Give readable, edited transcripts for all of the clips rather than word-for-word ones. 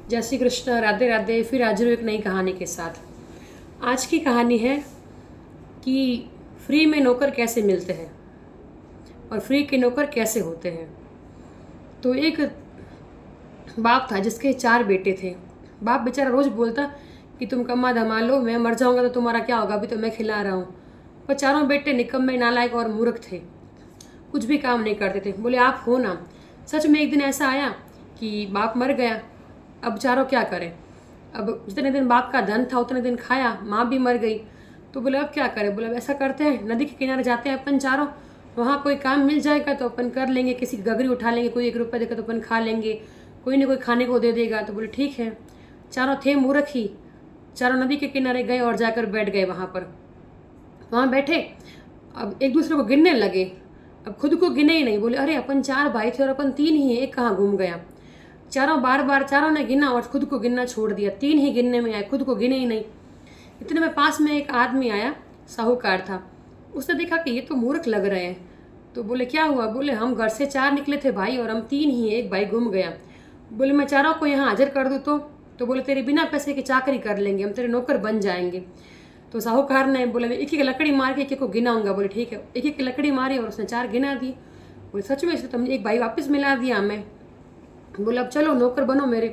जय श्री कृष्ण, राधे राधे। फिर हाजिर हूँ एक नई कहानी के साथ। आज की कहानी है कि फ्री में नौकर कैसे मिलते हैं और फ्री के नौकर कैसे होते हैं। तो एक बाप था जिसके 4 बेटे थे। बाप बेचारा रोज़ बोलता कि तुम कमा धमा लो, मैं मर जाऊंगा तो तुम्हारा क्या होगा, अभी तो मैं खिला रहा हूँ। पर चारों बेटे निकम्मे, नालायक और मूर्ख थे, कुछ भी काम नहीं करते थे। बोले आप हो ना। सच में एक दिन ऐसा आया कि बाप मर गया। अब चारों क्या करें। अब जितने दिन बाप का धन था उतने दिन खाया, माँ भी मर गई। तो बोले अब क्या करें। बोले अब ऐसा करते हैं, नदी के किनारे जाते हैं अपन चारों, वहाँ कोई काम मिल जाएगा तो अपन कर लेंगे, किसी की गगरी उठा लेंगे, कोई 1 रुपया देगा तो अपन खा लेंगे, कोई ना कोई खाने को दे देगा। तो बोले ठीक है। चारों थे मूर्ख ही, चारों नदी के किनारे गए और जाकर बैठ गए वहाँ पर। वहाँ बैठे, अब एक दूसरे को गिनने लगे। अब खुद को गिने ही नहीं। बोले अरे अपन 4 भाई थे और अपन 3 ही हैं, एक कहाँ घूम गया। चारों बार बार चारों ने गिना और खुद को गिनना छोड़ दिया। 3 ही गिनने में आए, खुद को गिने ही नहीं। इतने में पास में एक आदमी आया, साहूकार था। उसने देखा कि ये तो मूर्ख लग रहे हैं। तो बोले क्या हुआ। बोले हम घर से 4 निकले थे भाई और हम 3 ही हैं, एक भाई गुम गया। बोले मैं चारों को यहाँ हाजिर कर दूँ तो बोले तेरे बिना पैसे की चाकरी कर लेंगे, हम तेरे नौकर बन जाएंगे। तो साहूकार ने बोला मैं एक एक लकड़ी मार के एक एक को गिनाऊंगा। बोले ठीक है। एक एक लकड़ी मारी और उसने 4 गिना दी। बोले सच में, इसलिए तुमने एक भाई वापस मिला दिया हमें। बोले अब चलो नौकर बनो मेरे।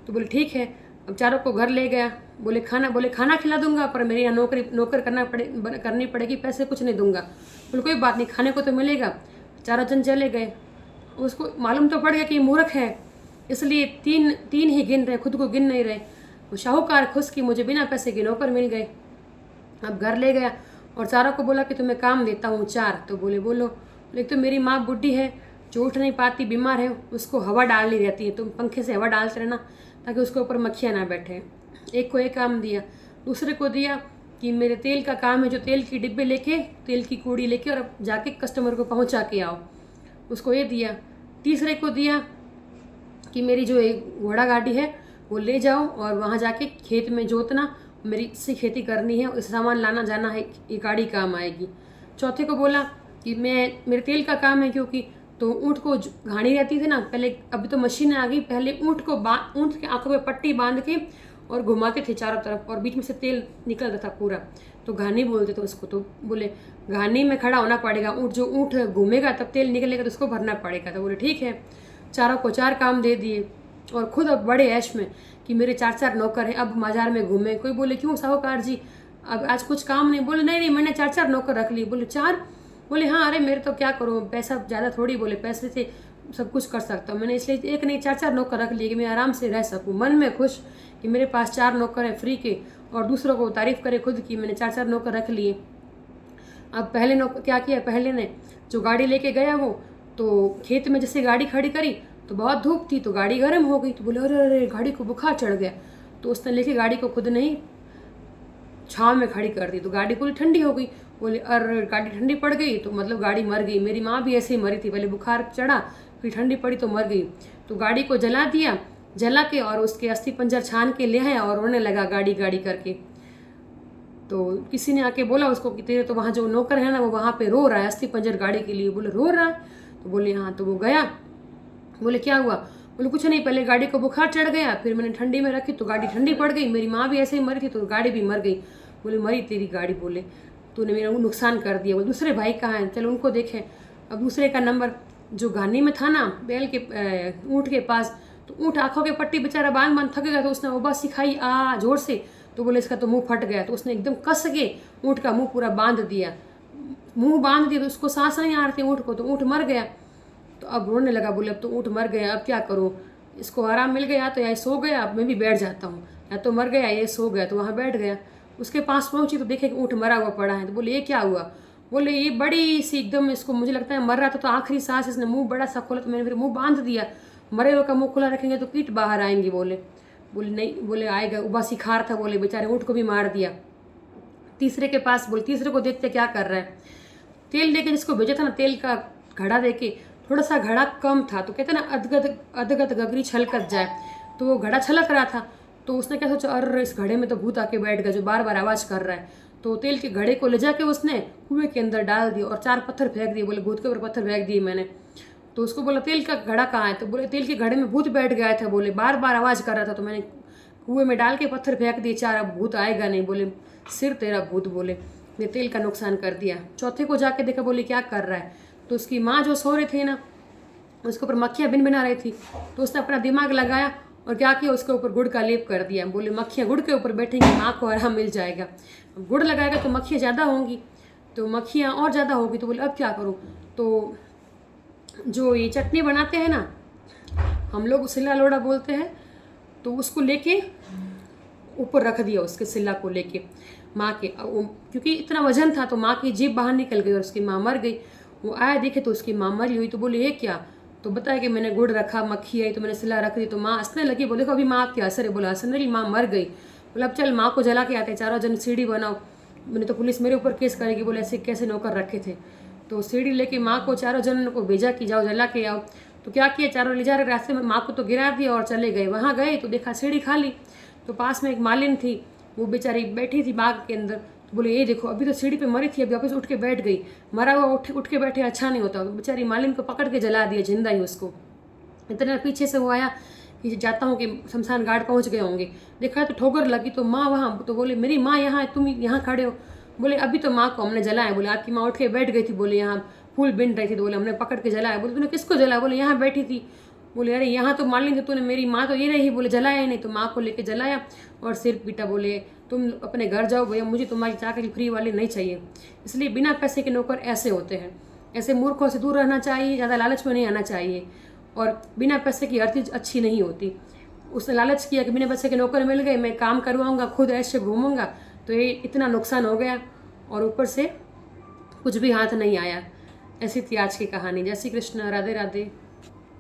तो बोले ठीक है। अब चारों को घर ले गया। बोले खाना खिला दूंगा, पर मेरे यहाँ नौकर करनी पड़ेगी, पैसे कुछ नहीं दूंगा। बोले कोई बात नहीं, खाने को तो मिलेगा। चारों जन चले गए। उसको मालूम तो पड़ गया कि ये मूर्ख है, इसलिए तीन ही गिन रहे, खुद को गिन नहीं रहे। वो साहूकार खुश कि मुझे बिना पैसे के नौकर मिल गए। अब घर ले गया और चारों को बोला कि तुम्हें काम देता हूँ 4। तो बोले बोलो। एक तो मेरी माँ बुढ़ी है, जो उठ नहीं पाती, बीमार है, उसको हवा डालनी रहती है, तुम पंखे से हवा डालते रहना ताकि उसके ऊपर मक्खियाँ ना बैठे। एक को एक काम दिया। दूसरे को दिया कि मेरे तेल का काम है, जो तेल की डिब्बे लेके, तेल की कूड़ी लेके और जाके कस्टमर को पहुँचा के आओ, उसको ये दिया। तीसरे को दिया कि मेरी जो एक घोड़ा गाड़ी है वो ले जाओ और वहाँ जाके खेत में जोतना, मेरी से खेती करनी है, उस सामान लाना जाना है, ये गाड़ी काम आएगी। चौथे को बोला कि मेरे तेल का काम है, क्योंकि तो ऊँट को घानी रहती थी ना पहले, अभी तो मशीन आ गई, पहले ऊँट के आंखों पे पट्टी बांध के और घुमाते थे चारों तरफ और बीच में से तेल निकलता था पूरा, तो घानी बोलते थे उसको। तो बोले घानी में खड़ा होना पड़ेगा, ऊँट घूमेगा तब तेल निकलेगा तो उसको भरना पड़ेगा। तो बोले ठीक है। चारों को 4 काम दे दिए और खुद अब बड़े ऐश में कि मेरे 4 नौकर हैं, अब बाजार में घूमे। कोई बोले क्यों साहूकार जी, अब आज कुछ काम नहीं। बोले नहीं मैंने 4 नौकर रख लिए। बोले 4। बोले हाँ, अरे मेरे तो क्या करूँ, पैसा ज़्यादा थोड़ी, बोले पैसे से सब कुछ कर सकता हूँ, मैंने इसलिए एक नहीं 4 नौकर रख लिए कि मैं आराम से रह सकूँ, मन में खुश कि मेरे पास 4 नौकर हैं फ्री के, और दूसरों को तारीफ करे खुद की मैंने 4 नौकर रख लिए। अब पहले नौकर क्या किया, पहले ने जो गाड़ी लेके गया वो, तो खेत में जैसे गाड़ी खड़ी करी तो बहुत धूप थी तो गाड़ी गर्म हो गई। तो बोले अरे अरे गाड़ी को बुखार चढ़ गया। तो उसने लेके गाड़ी को खुद नहीं छाँव में खड़ी कर दी तो गाड़ी पूरी ठंडी हो गई। बोले अरे गाड़ी ठंडी पड़ गई तो मतलब गाड़ी मर गई। मेरी माँ भी ऐसे ही मरी थी, पहले बुखार चढ़ा फिर ठंडी पड़ी तो मर गई। तो गाड़ी को जला दिया, जला के और उसके अस्थि पंजर छान के ले आया और रोने लगा गाड़ी गाड़ी करके। तो किसी ने आके बोला उसको कि तेरे तो वहाँ जो नौकर है ना वो वहाँ पे रो रहा है अस्थि पंजर गाड़ी के लिए। बोले रो रहा है। तो बोले हाँ। तो वो गया। बोले क्या हुआ। बोले कुछ नहीं, पहले गाड़ी को बुखार चढ़ गया, फिर मैंने ठंडी में रखी तो गाड़ी ठंडी पड़ गई, मेरी माँ भी ऐसे ही मरी थी तो गाड़ी भी मर गई। बोले मरी तेरी गाड़ी। बोले तूने मेरा नुकसान कर दिया। बोले दूसरे भाई कहाँ हैं, चलो उनको देखें। अब दूसरे का नंबर जो घानी में था ना बैल के ऊँट के पास, तो ऊँट आँखों के पट्टी बेचारा बांध थक गया, तो उसने उबा सिखाई जोर से। तो बोले इसका तो मुंह फट गया, तो उसने एकदम कस के ऊँट का मुंह पूरा बांध दिया। मुंह बांध दिया तो उसको सांस नहीं आ रही थी ऊँट को, तो ऊँट मर गया। तो अब रोने लगा। बोले अब तो ऊँट मर गया, अब क्या करूँ, इसको आराम मिल गया तो या सो गया, अब मैं भी बैठ जाता हूँ, या तो मर गया ये सो गया। तो वहाँ बैठ गया। उसके पास पहुँची तो देखे कि ऊँट मरा हुआ पड़ा है। तो बोले ये क्या हुआ। बोले ये बड़ी सी एकदम, इसको मुझे लगता है मर रहा था तो आखिरी सांस इसने मुंह बड़ा सा खोला तो मैंने फिर मुंह बांध दिया, मरे हुए का मुंह खुला रखेंगे तो कीट बाहर आएंगी। बोले नहीं, बोले आएगा, उबा सिखार था। बोले बेचारे ऊँट को भी मार दिया। तीसरे के पास, बोले तीसरे को देखते क्या कर रहा है, तेल लेके जिसको भेजा था ना तेल का घड़ा देके, थोड़ा सा घड़ा कम था तो कहते ना अधगत गगरी छलकत जाए, तो वो घड़ा छलक रहा था। तो उसने क्या सोचा, अरे इस घड़े में तो भूत आके बैठ गया जो बार बार आवाज़ कर रहा है। तो तेल के घड़े को ले जाके उसने कुएं के अंदर डाल दिया और 4 पत्थर फेंक दिए। बोले भूत के ऊपर पत्थर फेंक दिए मैंने। तो उसको बोला तेल का घड़ा कहाँ है, तो बोले तेल के घड़े में भूत बैठ गया था, बोले बार बार आवाज़ कर रहा था, तो मैंने कुएं में डाल के पत्थर फेंक दिए 4, अब भूत आएगा नहीं। बोले सिर तेरा भूत, बोले ने तेल का नुकसान कर दिया। चौथे को जाके देखा, बोले क्या कर रहा है, तो उसकी माँ जो सो रहे थे ना, उसके ऊपर मक्खियाँ बिन बना रही थी, तो उसने अपना दिमाग लगाया और क्या किया, उसके ऊपर गुड़ का लेप कर दिया। बोले मक्खियाँ गुड़ के ऊपर बैठेंगी, माँ को आराम मिल जाएगा। गुड़ लगाएगा तो मक्खियाँ ज़्यादा होंगी, तो मक्खियाँ और ज़्यादा होगी। तो बोले अब क्या करूँ, तो जो ये चटनी बनाते हैं ना, हम लोग सिल्ला लोड़ा बोलते हैं, तो उसको लेके ऊपर रख दिया, उसके सिल्ला को लेके माँ के। क्योंकि इतना वजन था तो माँ की जीभ बाहर निकल गई और उसकी माँ मर गई। वो आया देखे तो उसकी माँ मरी हुई, तो बोले ये क्या, तो बताया कि मैंने गुड़ रखा, मक्खी आई तो मैंने सिला रख दी। तो माँ हंसने लगी, बोले देखो अभी माँ आपकी असर है। बोला असर नहीं, माँ मर गई। बोला अब चल माँ को जला के आते, चारों जन सीढ़ी बनाओ, मैंने तो पुलिस मेरे ऊपर केस करेगी। बोले ऐसे कैसे नौकर रखे थे। तो सीढ़ी लेके माँ को चारों जनों को भेजा कि जाओ जला के आओ। तो क्या किया, चारों ले जा रहे रास्ते में माँ को तो गिरा दिया और चले गए। वहाँ गए तो देखा सीढ़ी खाली, तो पास में एक मालिन थी, वो बेचारी बैठी थी बाग के अंदर। तो बोले ये देखो अभी तो सीढ़ी पे मरी थी, अभी वापस उठ के बैठ गई, मरा हुआ उठ के बैठे अच्छा नहीं होता। तो बेचारी मालिन को पकड़ के जला दिया जिंदा ही उसको। इतना पीछे से वो आया कि जाता हूँ कि शमशान घाट पहुँच गए होंगे, देखा तो ठोकर लगी, तो माँ वहाँ, तो बोले मेरी माँ यहाँ है, तुम यहाँ खड़े हो। बोले अभी तो माँ को हमने जलाया। बोले आपकी माँ उठ के बैठ गई थी, बोले यहाँ फूल बिन रही थी, तो बोले हमने पकड़ के जलाया। बोले तूने किसको जलाया, बोले यहाँ बैठी थी। बोले अरे यहाँ तो मान ली तूने, मेरी माँ तो ये रही। बोले जलाया ही नहीं, तो माँ को लेके जलाया और सिर पीटा। बोले तुम अपने घर जाओ भैया, मुझे तुम्हारी चाकरी फ्री वाली नहीं चाहिए। इसलिए बिना पैसे के नौकर ऐसे होते हैं। ऐसे मूर्खों से दूर रहना चाहिए, ज़्यादा लालच में नहीं आना चाहिए। और बिना पैसे की हर चीज़ अच्छी नहीं होती। उसने लालच किया कि बिना पैसे के नौकर मिल गए, मैं काम करवाऊँगा, खुद ऐसे घूमूंगा, तो ये इतना नुकसान हो गया और ऊपर से कुछ भी हाथ नहीं आया। ऐसी थी आज की कहानी। जय श्री कृष्ण, राधे राधे।